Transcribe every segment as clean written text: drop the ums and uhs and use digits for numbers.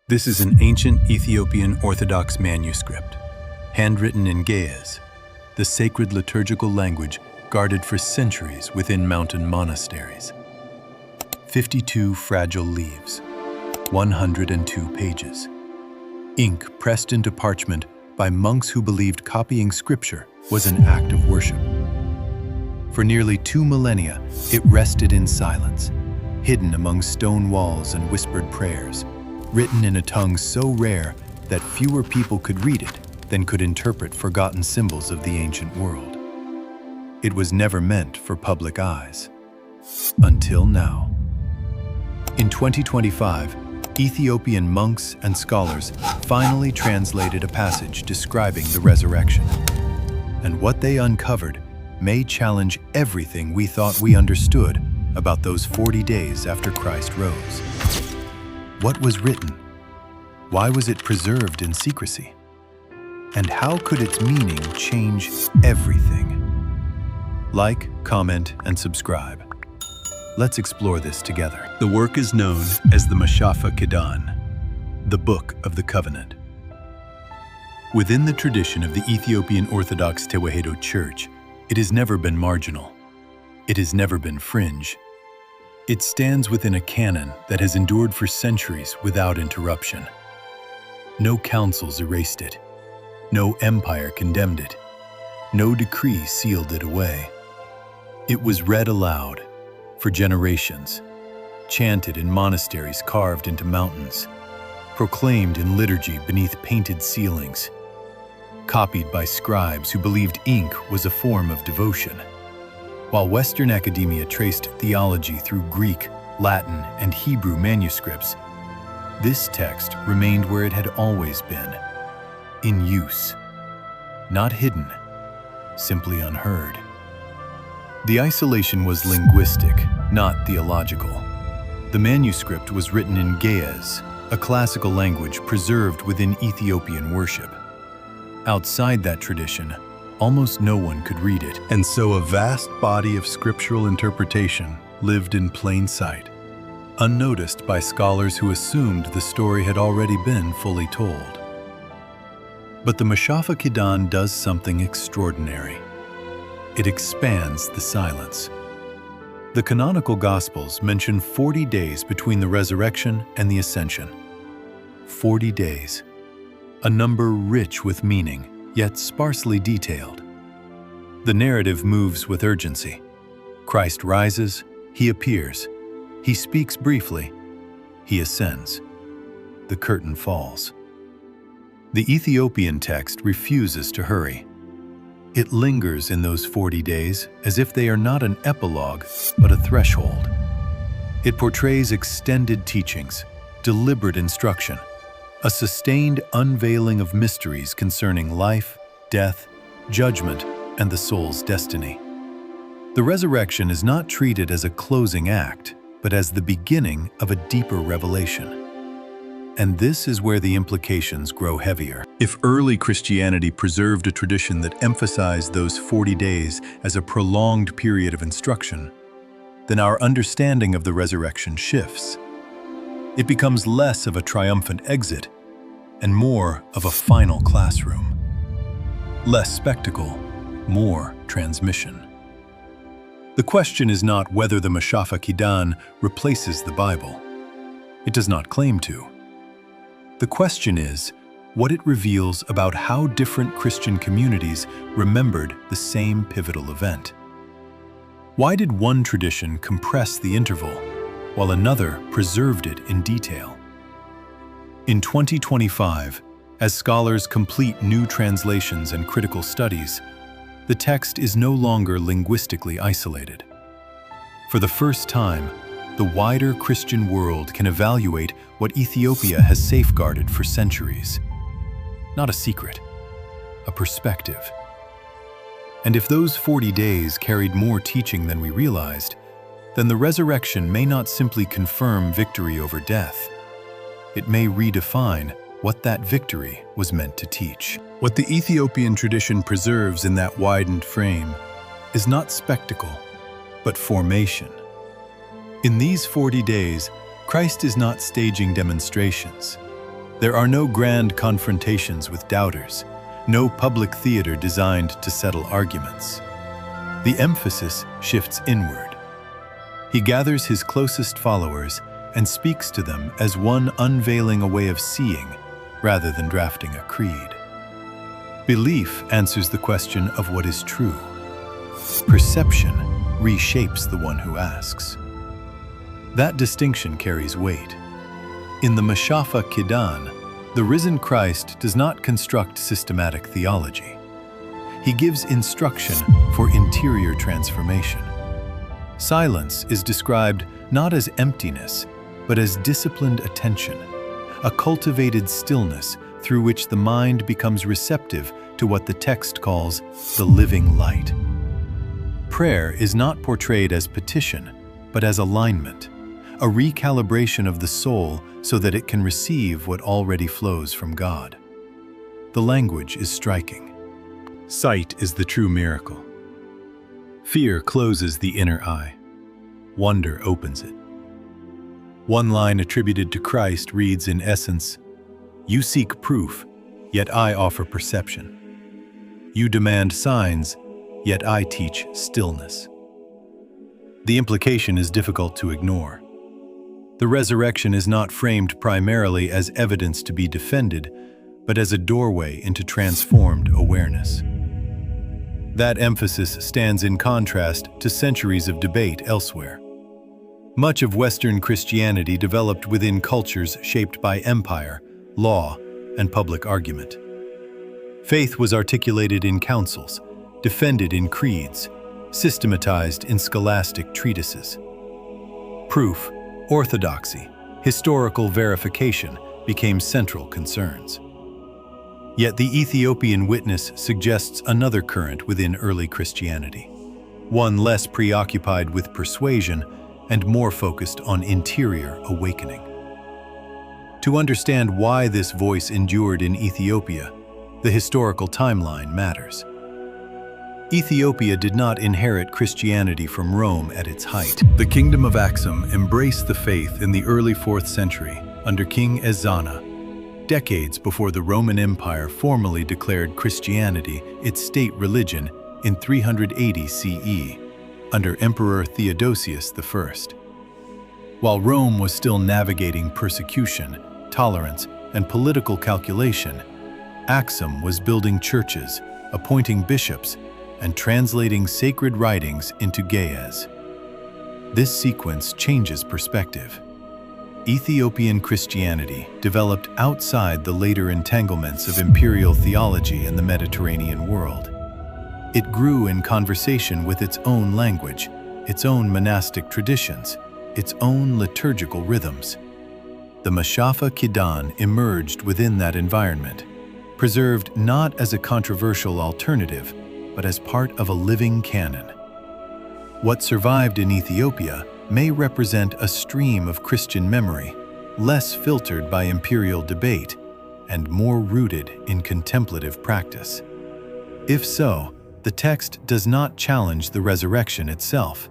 This is an ancient Ethiopian Orthodox manuscript, handwritten in Ge'ez, the sacred liturgical language guarded for centuries within mountain monasteries. 52 fragile leaves, 102 pages. Ink pressed into parchment by monks who believed copying scripture was an act of worship. For nearly 2 millennia, it rested in silence, hidden among stone walls and whispered prayers, written in a tongue so rare that fewer people could read it than could interpret forgotten symbols of the ancient world. It was never meant for public eyes. Until now. In 2025, Ethiopian monks and scholars finally translated a passage describing the resurrection. And what they uncovered may challenge everything we thought we understood about those 40 days after Christ rose. What was written? Why was it preserved in secrecy? And how could its meaning change everything? Like, comment, and subscribe. Let's explore this together. The work is known as the Mashafa Kidan, the Book of the Covenant. Within the tradition of the Ethiopian Orthodox Tewahedo Church, it has never been marginal. It has never been fringe. It stands within a canon that has endured for centuries without interruption. No councils erased it. No empire condemned it. No decree sealed it away. It was read aloud for generations, chanted in monasteries carved into mountains, proclaimed in liturgy beneath painted ceilings, copied by scribes who believed ink was a form of devotion. While Western academia traced theology through Greek, Latin, and Hebrew manuscripts, this text remained where it had always been, in use, not hidden, simply unheard. The isolation was linguistic, not theological. The manuscript was written in Ge'ez, a classical language preserved within Ethiopian worship. Outside that tradition, almost no one could read it, and so a vast body of scriptural interpretation lived in plain sight, unnoticed by scholars who assumed the story had already been fully told. But the Mashafa Kidan does something extraordinary. It expands the silence. The canonical Gospels mention 40 days between the resurrection and the ascension. 40 days, a number rich with meaning, yet sparsely detailed. The narrative moves with urgency. Christ rises, he appears, he speaks briefly, he ascends. The curtain falls. The Ethiopian text refuses to hurry. It lingers in those 40 days as if they are not an epilogue, but a threshold. It portrays extended teachings, deliberate instruction, a sustained unveiling of mysteries concerning life, death, judgment, and the soul's destiny. The resurrection is not treated as a closing act, but as the beginning of a deeper revelation. And this is where the implications grow heavier. If early Christianity preserved a tradition that emphasized those 40 days as a prolonged period of instruction, then our understanding of the resurrection shifts. It becomes less of a triumphant exit and more of a final classroom. Less spectacle, more transmission. The question is not whether the Mashafa Kidan replaces the Bible. It does not claim to. The question is what it reveals about how different Christian communities remembered the same pivotal event. Why did one tradition compress the interval, while another preserved it in detail? In 2025, as scholars complete new translations and critical studies, the text is no longer linguistically isolated. For the first time, the wider Christian world can evaluate what Ethiopia has safeguarded for centuries. Not a secret, a perspective. And if those 40 days carried more teaching than we realized, then the resurrection may not simply confirm victory over death. It may redefine what that victory was meant to teach. What the Ethiopian tradition preserves in that widened frame is not spectacle, but formation. In these 40 days, Christ is not staging demonstrations. There are no grand confrontations with doubters, no public theater designed to settle arguments. The emphasis shifts inward. He gathers his closest followers and speaks to them as one unveiling a way of seeing rather than drafting a creed. Belief answers the question of what is true. Perception reshapes the one who asks. That distinction carries weight. In the Mashafa Kidan, the risen Christ does not construct systematic theology. He gives instruction for interior transformation. Silence is described not as emptiness, but as disciplined attention, a cultivated stillness through which the mind becomes receptive to what the text calls the living light. Prayer is not portrayed as petition, but as alignment, a recalibration of the soul so that it can receive what already flows from God. The language is striking. Sight is the true miracle. Fear closes the inner eye. Wonder opens it. One line attributed to Christ reads in essence, "You seek proof, yet I offer perception. You demand signs, yet I teach stillness." The implication is difficult to ignore. The resurrection is not framed primarily as evidence to be defended, but as a doorway into transformed awareness. That emphasis stands in contrast to centuries of debate elsewhere. Much of Western Christianity developed within cultures shaped by empire, law, and public argument. Faith was articulated in councils, defended in creeds, systematized in scholastic treatises. Proof, orthodoxy, historical verification became central concerns. Yet the Ethiopian witness suggests another current within early Christianity, one less preoccupied with persuasion and more focused on interior awakening. To understand why this voice endured in Ethiopia, the historical timeline matters. Ethiopia did not inherit Christianity from Rome at its height. The kingdom of Aksum embraced the faith in the early 4th century under King Ezana, decades before the Roman Empire formally declared Christianity its state religion in 380 CE, under Emperor Theodosius I. While Rome was still navigating persecution, tolerance, and political calculation, Aksum was building churches, appointing bishops, and translating sacred writings into Ge'ez. This sequence changes perspective. Ethiopian Christianity developed outside the later entanglements of imperial theology in the Mediterranean world. It grew in conversation with its own language, its own monastic traditions, its own liturgical rhythms. The Mashafa Kidan emerged within that environment, preserved not as a controversial alternative, but as part of a living canon. What survived in Ethiopia may represent a stream of Christian memory, less filtered by imperial debate and more rooted in contemplative practice. If so, the text does not challenge the resurrection itself.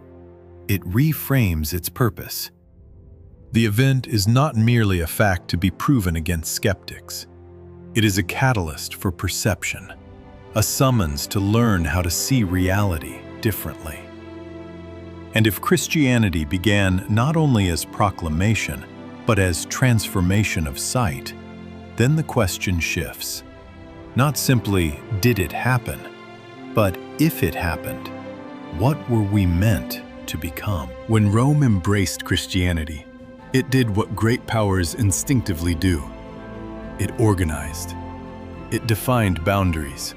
It reframes its purpose. The event is not merely a fact to be proven against skeptics. It is a catalyst for perception, a summons to learn how to see reality differently. And if Christianity began not only as proclamation, but as transformation of sight, then the question shifts. Not simply, did it happen? But if it happened, what were we meant to become? When Rome embraced Christianity, it did what great powers instinctively do. It organized. It defined boundaries.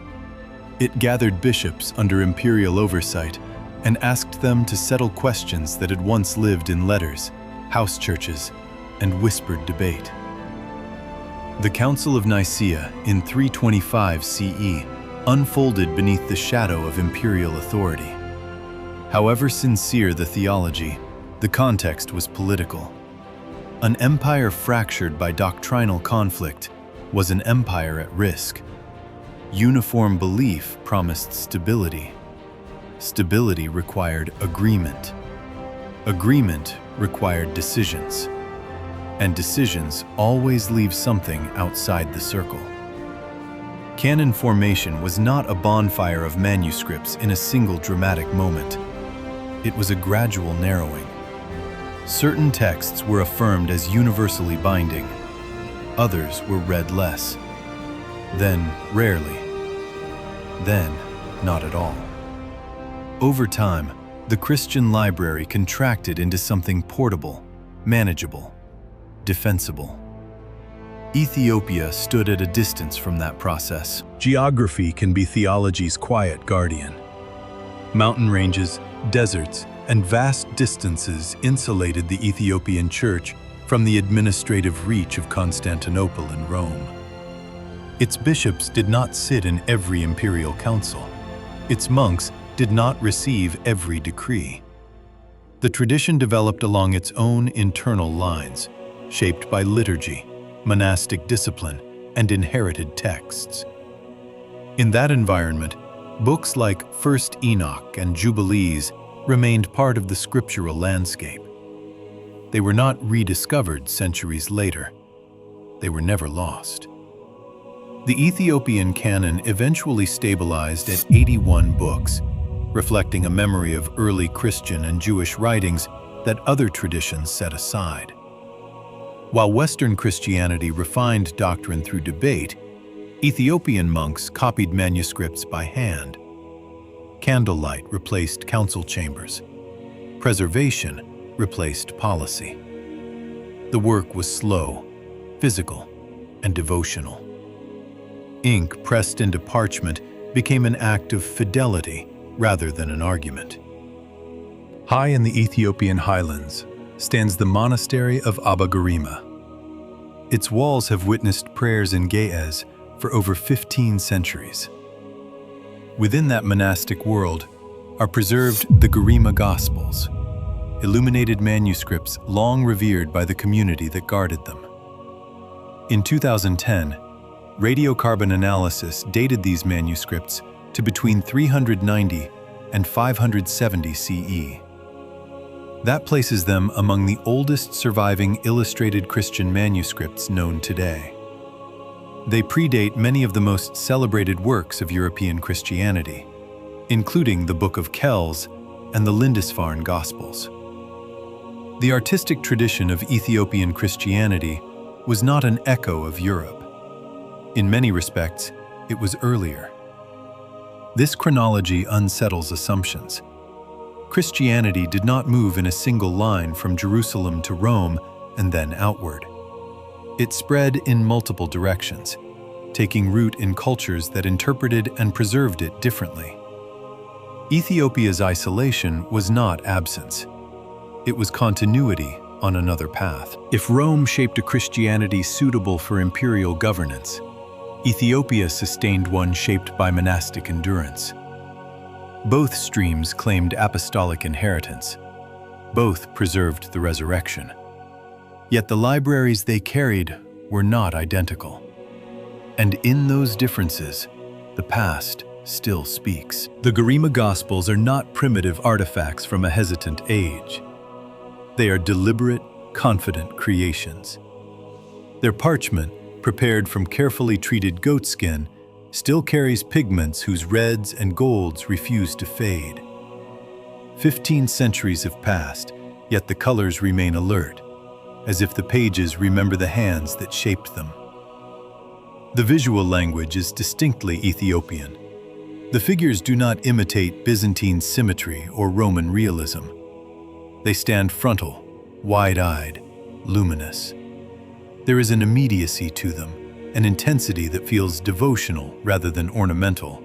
It gathered bishops under imperial oversight and asked them to settle questions that had once lived in letters, house churches, and whispered debate. The Council of Nicaea in 325 CE unfolded beneath the shadow of imperial authority. However sincere the theology, the context was political. An empire fractured by doctrinal conflict was an empire at risk. Uniform belief promised stability. Stability required agreement. Agreement required decisions. and decisions always leave something outside the circle. Canon formation was not a bonfire of manuscripts in a single dramatic moment. It was a gradual narrowing. Certain texts were affirmed as universally binding. Others were read less. Then rarely. Then not at all. Over time, the Christian library contracted into something portable, manageable, defensible. Ethiopia stood at a distance from that process. Geography can be theology's quiet guardian. Mountain ranges, deserts, and vast distances insulated the Ethiopian Church from the administrative reach of Constantinople and Rome. Its bishops did not sit in every imperial council. Its monks did not receive every decree. The tradition developed along its own internal lines, shaped by liturgy, monastic discipline, and inherited texts. In that environment, books like First Enoch and Jubilees remained part of the scriptural landscape. They were not rediscovered centuries later. They were never lost. The Ethiopian canon eventually stabilized at 81 books, reflecting a memory of early Christian and Jewish writings that other traditions set aside. While Western Christianity refined doctrine through debate, Ethiopian monks copied manuscripts by hand. Candlelight replaced council chambers. Preservation replaced policy. The work was slow, physical, and devotional. Ink pressed into parchment became an act of fidelity rather than an argument. High in the Ethiopian highlands stands the monastery of Abba Garima. Its walls have witnessed prayers in Ge'ez for over 15 centuries. Within that monastic world are preserved the Garima Gospels, illuminated manuscripts long revered by the community that guarded them. In 2010, radiocarbon analysis dated these manuscripts to between 390 and 570 CE. That places them among the oldest surviving illustrated Christian manuscripts known today. They predate many of the most celebrated works of European Christianity, including the Book of Kells and the Lindisfarne Gospels. The artistic tradition of Ethiopian Christianity was not an echo of Europe. In many respects, it was earlier. This chronology unsettles assumptions. Christianity did not move in a single line from Jerusalem to Rome and then outward. It spread in multiple directions, taking root in cultures that interpreted and preserved it differently. Ethiopia's isolation was not absence. It was continuity on another path. If Rome shaped a Christianity suitable for imperial governance, Ethiopia sustained one shaped by monastic endurance. Both streams claimed apostolic inheritance. Both preserved the resurrection. Yet the libraries they carried were not identical. And in those differences, the past still speaks. The Garima Gospels are not primitive artifacts from a hesitant age. They are deliberate, confident creations. Their parchment, prepared from carefully treated goatskin, still carries pigments whose reds and golds refuse to fade. 15 centuries have passed, yet the colors remain alert, as if the pages remember the hands that shaped them. The visual language is distinctly Ethiopian. The figures do not imitate Byzantine symmetry or Roman realism. They stand frontal, wide-eyed, luminous. There is an immediacy to them, an intensity that feels devotional rather than ornamental.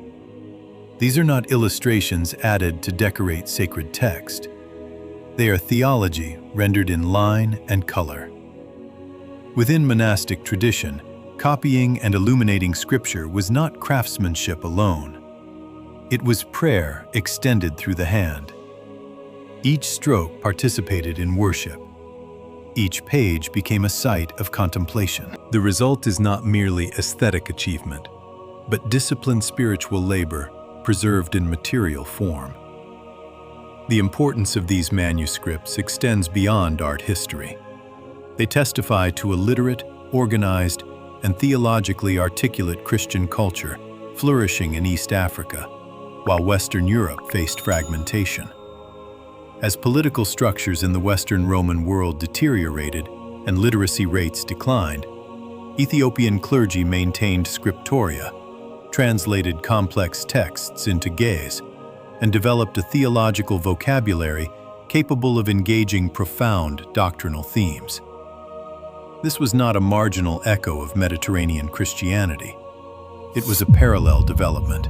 These are not illustrations added to decorate sacred text. They are theology rendered in line and color. Within monastic tradition, copying and illuminating scripture was not craftsmanship alone. It was prayer extended through the hand. Each stroke participated in worship. Each page became a site of contemplation. The result is not merely aesthetic achievement, but disciplined spiritual labor preserved in material form. The importance of these manuscripts extends beyond art history. They testify to a literate, organized, and theologically articulate Christian culture flourishing in East Africa, while Western Europe faced fragmentation. As political structures in the Western Roman world deteriorated and literacy rates declined, Ethiopian clergy maintained scriptoria, translated complex texts into Ge'ez, and developed a theological vocabulary capable of engaging profound doctrinal themes. This was not a marginal echo of Mediterranean Christianity. It was a parallel development,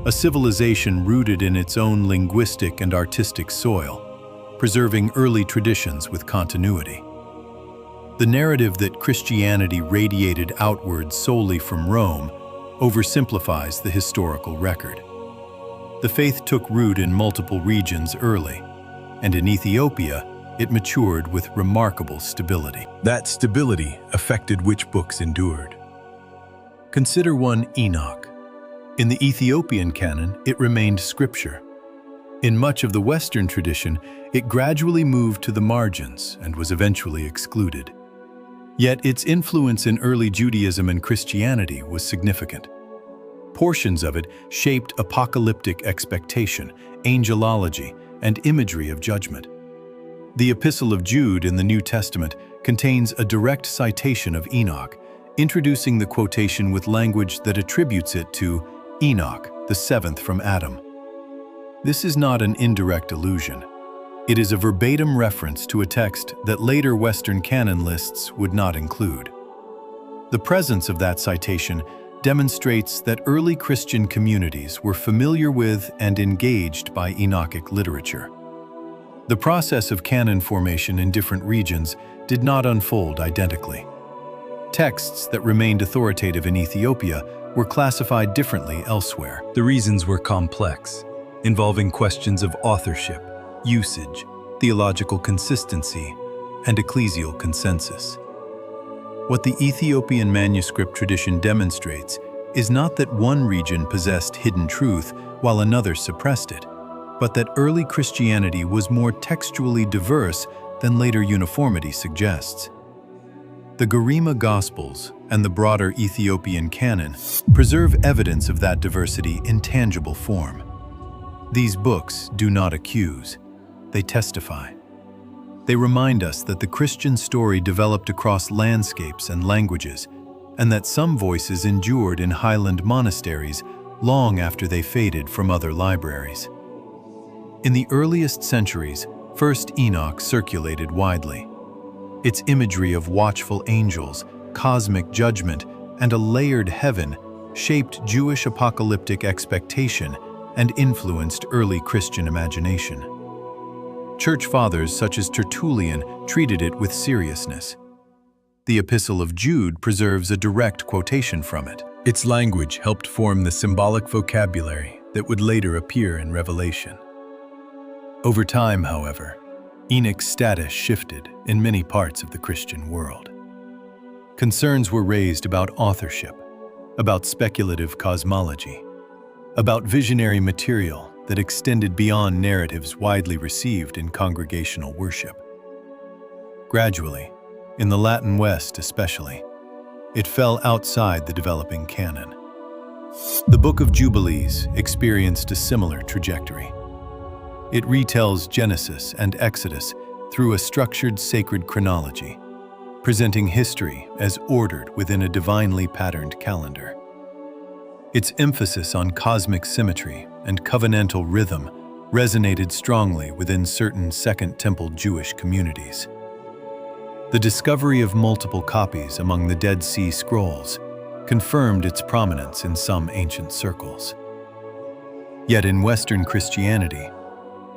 a civilization rooted in its own linguistic and artistic soil, preserving early traditions with continuity. The narrative that Christianity radiated outward solely from Rome oversimplifies the historical record. The faith took root in multiple regions early, and in Ethiopia, it matured with remarkable stability. That stability affected which books endured. Consider 1 Enoch. In the Ethiopian canon, it remained scripture. In much of the Western tradition, it gradually moved to the margins and was eventually excluded. Yet its influence in early Judaism and Christianity was significant. Portions of it shaped apocalyptic expectation, angelology, and imagery of judgment. The Epistle of Jude in the New Testament contains a direct citation of Enoch, introducing the quotation with language that attributes it to Enoch, the seventh from Adam. This is not an indirect allusion. It is a verbatim reference to a text that later Western canon lists would not include. The presence of that citation demonstrates that early Christian communities were familiar with and engaged by Enochic literature. The process of canon formation in different regions did not unfold identically. Texts that remained authoritative in Ethiopia were classified differently elsewhere. The reasons were complex, involving questions of authorship, usage, theological consistency, and ecclesial consensus. What the Ethiopian manuscript tradition demonstrates is not that one region possessed hidden truth while another suppressed it, but that early Christianity was more textually diverse than later uniformity suggests. The Garima Gospels and the broader Ethiopian canon preserve evidence of that diversity in tangible form. These books do not accuse, they testify. They remind us that the Christian story developed across landscapes and languages, and that some voices endured in highland monasteries long after they faded from other libraries. In the earliest centuries, 1 Enoch circulated widely. Its imagery of watchful angels, cosmic judgment, and a layered heaven shaped Jewish apocalyptic expectation and influenced early Christian imagination. Church fathers such as Tertullian treated it with seriousness. The Epistle of Jude preserves a direct quotation from it. Its language helped form the symbolic vocabulary that would later appear in Revelation. Over time, however, Enoch's status shifted in many parts of the Christian world. Concerns were raised about authorship, about speculative cosmology, about visionary material that extended beyond narratives widely received in congregational worship. Gradually, in the Latin West especially, it fell outside the developing canon. The Book of Jubilees experienced a similar trajectory. It retells Genesis and Exodus through a structured sacred chronology, presenting history as ordered within a divinely patterned calendar. Its emphasis on cosmic symmetry and covenantal rhythm resonated strongly within certain Second Temple Jewish communities. The discovery of multiple copies among the Dead Sea Scrolls confirmed its prominence in some ancient circles. Yet in Western Christianity,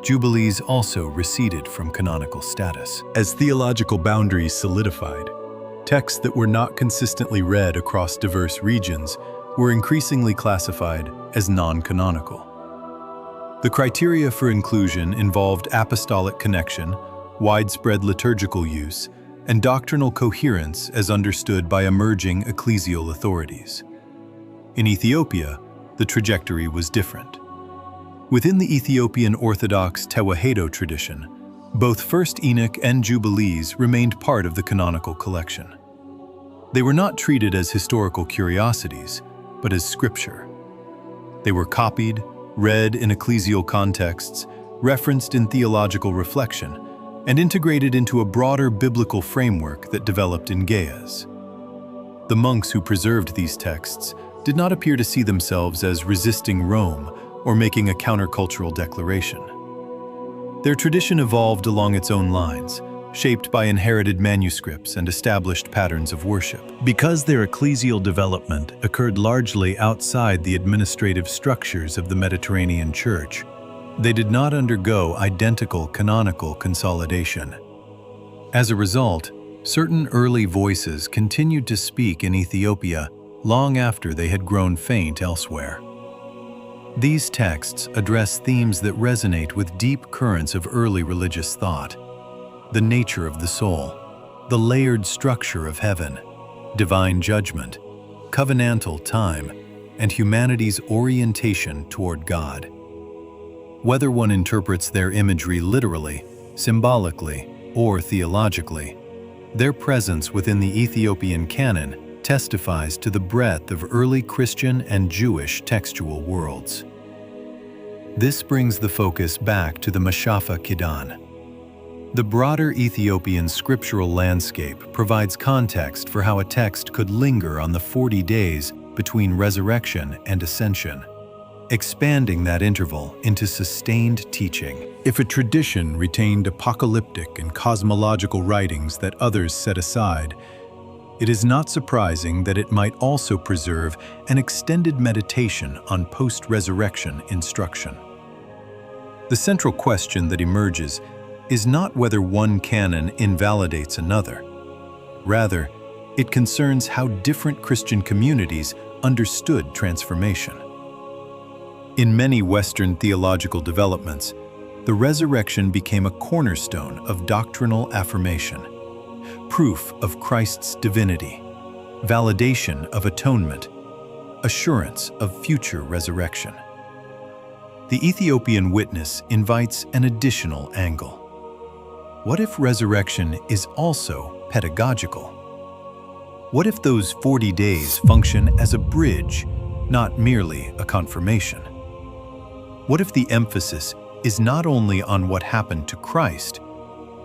Jubilees also receded from canonical status. As theological boundaries solidified, texts that were not consistently read across diverse regions were increasingly classified as non-canonical. The criteria for inclusion involved apostolic connection, widespread liturgical use, and doctrinal coherence as understood by emerging ecclesial authorities. In Ethiopia, the trajectory was different. Within the Ethiopian Orthodox Tewahedo tradition, Both First Enoch and Jubilees remained part of the canonical collection. They were not treated as historical curiosities, but as scripture. They were copied, read in ecclesial contexts, referenced in theological reflection, and integrated into a broader biblical framework that developed in Ge'ez. The monks who preserved these texts did not appear to see themselves as resisting Rome or making a countercultural declaration. Their tradition evolved along its own lines, shaped by inherited manuscripts and established patterns of worship. Because their ecclesial development occurred largely outside the administrative structures of the Mediterranean Church, they did not undergo identical canonical consolidation. As a result, certain early voices continued to speak in Ethiopia long after they had grown faint elsewhere. These texts address themes that resonate with deep currents of early religious thought: the nature of the soul, the layered structure of heaven, divine judgment, covenantal time, and humanity's orientation toward God. Whether one interprets their imagery literally, symbolically, or theologically, their presence within the Ethiopian canon testifies to the breadth of early Christian and Jewish textual worlds. This brings the focus back to the Mashafa Kidan. The broader Ethiopian scriptural landscape provides context for how a text could linger on the 40 days between resurrection and ascension, expanding that interval into sustained teaching. If a tradition retained apocalyptic and cosmological writings that others set aside, it is not surprising that it might also preserve an extended meditation on post-resurrection instruction. The central question that emerges is not whether one canon invalidates another. Rather, it concerns how different Christian communities understood transformation. In many Western theological developments, the resurrection became a cornerstone of doctrinal affirmation, proof of Christ's divinity, validation of atonement, assurance of future resurrection. The Ethiopian witness invites an additional angle. What if resurrection is also pedagogical? What if those 40 days function as a bridge, not merely a confirmation? What if the emphasis is not only on what happened to Christ,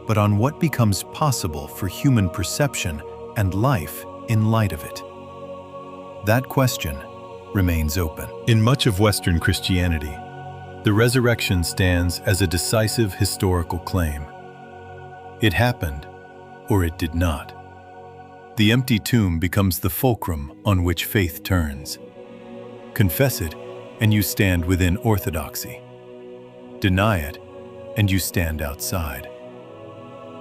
but on what becomes possible for human perception and life in light of it? That question remains open. In much of Western Christianity, the resurrection stands as a decisive historical claim. It happened, or it did not. The empty tomb becomes the fulcrum on which faith turns. Confess it, and you stand within orthodoxy. Deny it, and you stand outside.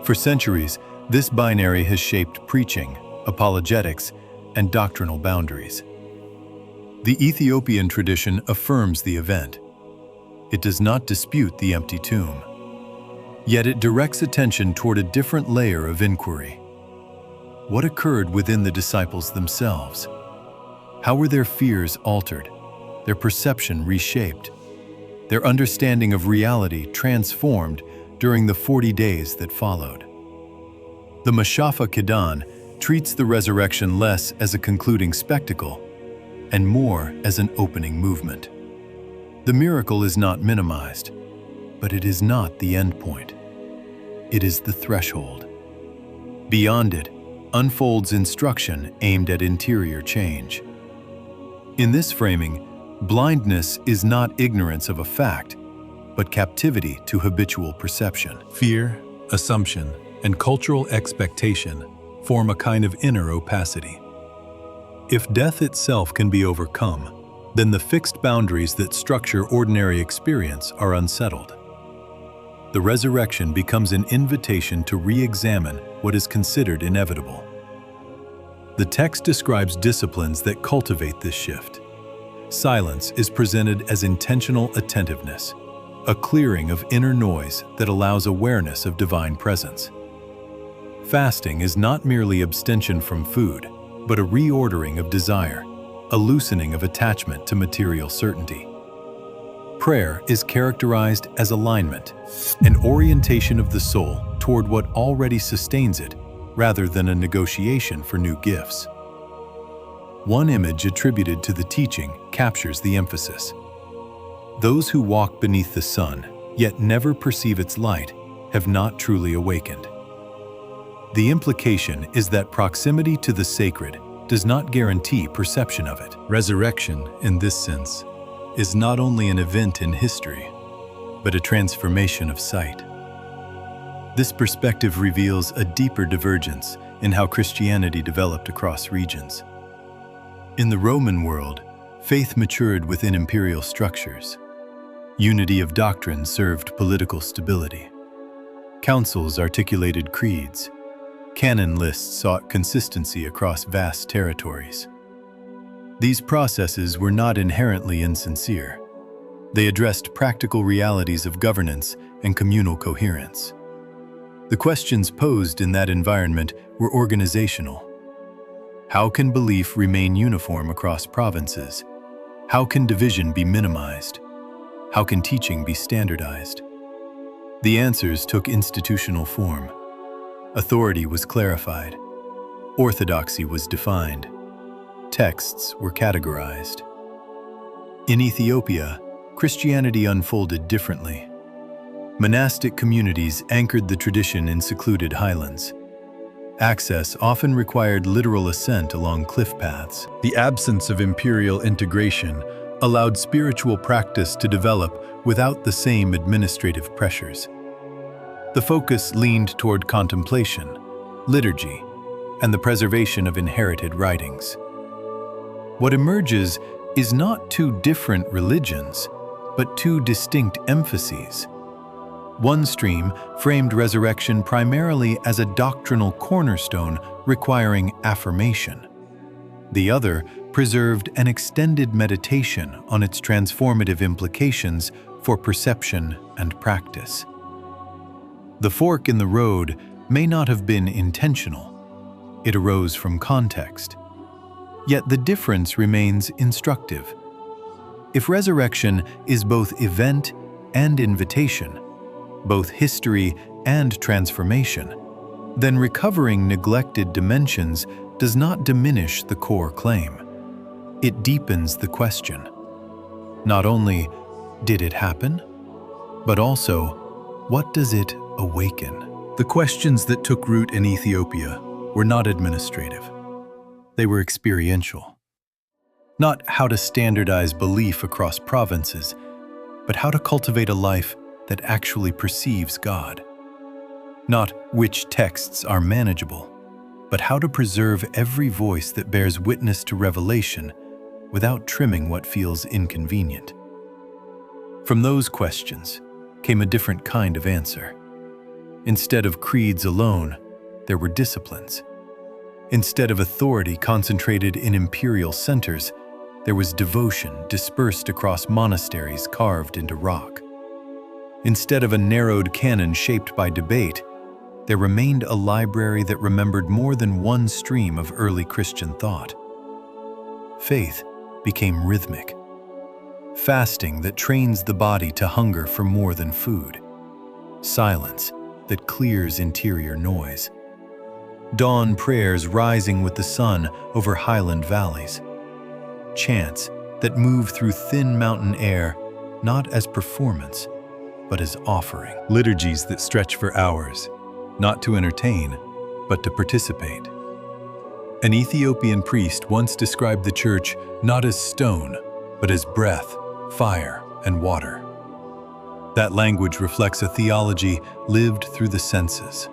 For centuries, this binary has shaped preaching, apologetics, and doctrinal boundaries. The Ethiopian tradition affirms the event. It does not dispute the empty tomb. Yet it directs attention toward a different layer of inquiry. What occurred within the disciples themselves? How were their fears altered, their perception reshaped, their understanding of reality transformed during the 40 days that followed? The Mashafa Kidan treats the resurrection less as a concluding spectacle and more as an opening movement. The miracle is not minimized, but it is not the end point. It is the threshold. Beyond it unfolds instruction aimed at interior change. In this framing, blindness is not ignorance of a fact, but captivity to habitual perception. Fear, assumption, and cultural expectation form a kind of inner opacity. If death itself can be overcome, then the fixed boundaries that structure ordinary experience are unsettled. The resurrection becomes an invitation to re-examine what is considered inevitable. The text describes disciplines that cultivate this shift. Silence is presented as intentional attentiveness, a clearing of inner noise that allows awareness of divine presence. Fasting is not merely abstention from food, but a reordering of desire, a loosening of attachment to material certainty. Prayer is characterized as alignment, an orientation of the soul toward what already sustains it, rather than a negotiation for new gifts. One image attributed to the teaching captures the emphasis. Those who walk beneath the sun, yet never perceive its light, have not truly awakened. The implication is that proximity to the sacred does not guarantee perception of it. Resurrection, in this sense, is not only an event in history, but a transformation of sight. This perspective reveals a deeper divergence in how Christianity developed across regions. In the Roman world, faith matured within imperial structures. Unity of doctrine served political stability. Councils articulated creeds. Canon lists sought consistency across vast territories. These processes were not inherently insincere. They addressed practical realities of governance and communal coherence. The questions posed in that environment were organizational. How can belief remain uniform across provinces? How can division be minimized? How can teaching be standardized? The answers took institutional form. Authority was clarified. Orthodoxy was defined. Texts were categorized. In Ethiopia, Christianity unfolded differently. Monastic communities anchored the tradition in secluded highlands. Access often required literal ascent along cliff paths. The absence of imperial integration allowed spiritual practice to develop without the same administrative pressures. The focus leaned toward contemplation, liturgy, and the preservation of inherited writings. What emerges is not two different religions, but two distinct emphases. One stream framed resurrection primarily as a doctrinal cornerstone requiring affirmation. The other preserved an extended meditation on its transformative implications for perception and practice. The fork in the road may not have been intentional. It arose from context. Yet the difference remains instructive. If resurrection is both event and invitation, both history and transformation, then recovering neglected dimensions does not diminish the core claim. It deepens the question. Not only did it happen, but also what does it awaken? The questions that took root in Ethiopia were not administrative. They were experiential. Not how to standardize belief across provinces, but how to cultivate a life that actually perceives God. Not which texts are manageable, but how to preserve every voice that bears witness to revelation without trimming what feels inconvenient. From those questions came a different kind of answer. Instead of creeds alone, there were disciplines. Instead of authority concentrated in imperial centers, there was devotion dispersed across monasteries carved into rock. Instead of a narrowed canon shaped by debate, there remained a library that remembered more than one stream of early Christian thought. Faith became rhythmic. Fasting that trains the body to hunger for more than food. Silence that clears interior noise. Dawn prayers rising with the sun over highland valleys. Chants that move through thin mountain air, not as performance, but as offering. Liturgies that stretch for hours, not to entertain, but to participate. An Ethiopian priest once described the church not as stone, but as breath, fire, and water. That language reflects a theology lived through the senses.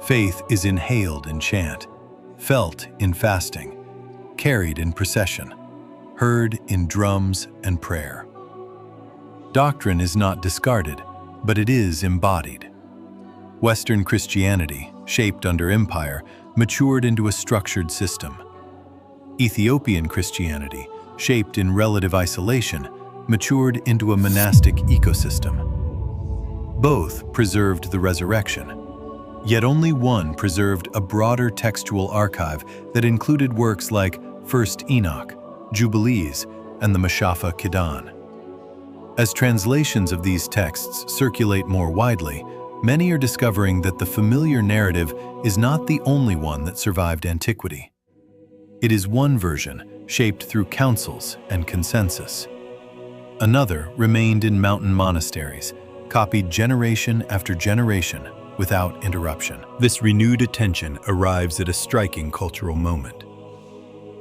Faith is inhaled in chant, felt in fasting, carried in procession, heard in drums and prayer. Doctrine is not discarded, but it is embodied. Western Christianity, shaped under empire, matured into a structured system. Ethiopian Christianity, shaped in relative isolation, matured into a monastic ecosystem. Both preserved the resurrection, yet only one preserved a broader textual archive that included works like First Enoch, Jubilees, and the Mashafa Kidan. As translations of these texts circulate more widely, many are discovering that the familiar narrative is not the only one that survived antiquity. It is one version shaped through councils and consensus. Another remained in mountain monasteries, copied generation after generation without interruption. This renewed attention arrives at a striking cultural moment.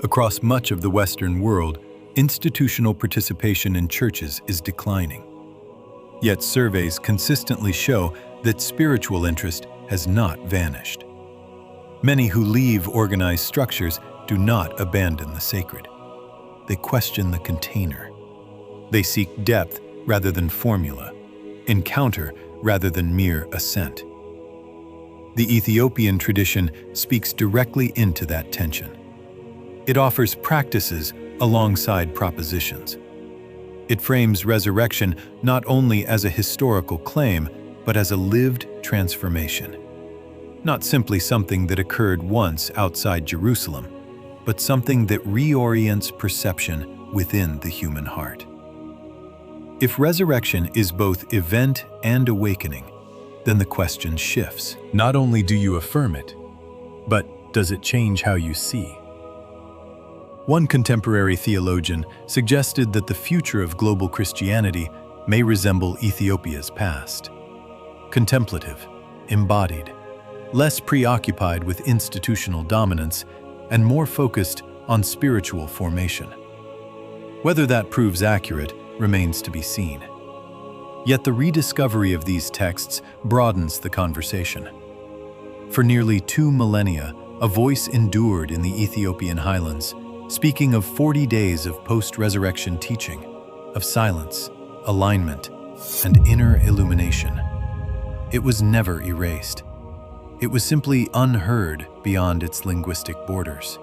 Across much of the Western world, institutional participation in churches is declining. Yet surveys consistently show that spiritual interest has not vanished. Many who leave organized structures do not abandon the sacred. They question the container. They seek depth rather than formula, encounter rather than mere assent. The Ethiopian tradition speaks directly into that tension. It offers practices alongside propositions. It frames resurrection not only as a historical claim, but as a lived transformation. Not simply something that occurred once outside Jerusalem, but something that reorients perception within the human heart. If resurrection is both event and awakening, then the question shifts. Not only do you affirm it, but does it change how you see? One contemporary theologian suggested that the future of global Christianity may resemble Ethiopia's past. Contemplative, embodied, less preoccupied with institutional dominance, and more focused on spiritual formation. Whether that proves accurate remains to be seen. Yet the rediscovery of these texts broadens the conversation. For nearly 2 millennia, a voice endured in the Ethiopian highlands, speaking of 40 days of post-resurrection teaching, of silence, alignment, and inner illumination. It was never erased. It was simply unheard beyond its linguistic borders.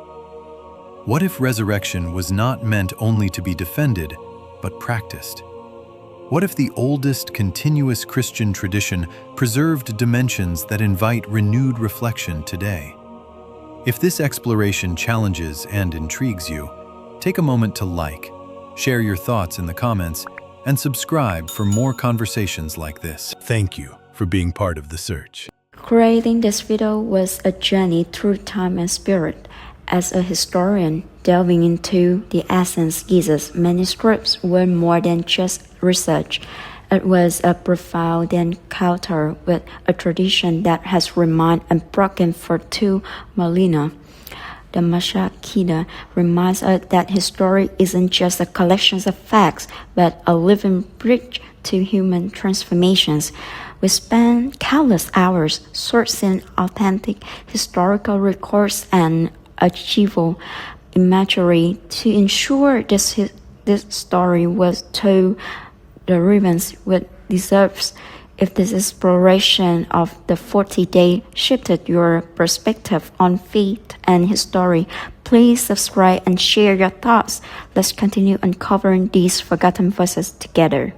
What if resurrection was not meant only to be defended, but practiced? What if the oldest continuous Christian tradition preserved dimensions that invite renewed reflection today? If this exploration challenges and intrigues you, take a moment to like, share your thoughts in the comments, and subscribe for more conversations like this. Thank you for being part of the search. Creating this video was a journey through time and spirit. As a historian, delving into the essence Ge'ez's manuscripts were more than just research. It was a profound encounter with a tradition that has remained unbroken for 2 millennia. The Mashakida reminds us that history isn't just a collection of facts, but a living bridge to human transformations. We spend countless hours sourcing authentic historical records and archival imagery to ensure this story was told the relevance it deserves. If this exploration of the 40-day shifted your perspective on faith and history, please subscribe and share your thoughts. Let's continue uncovering these forgotten voices together.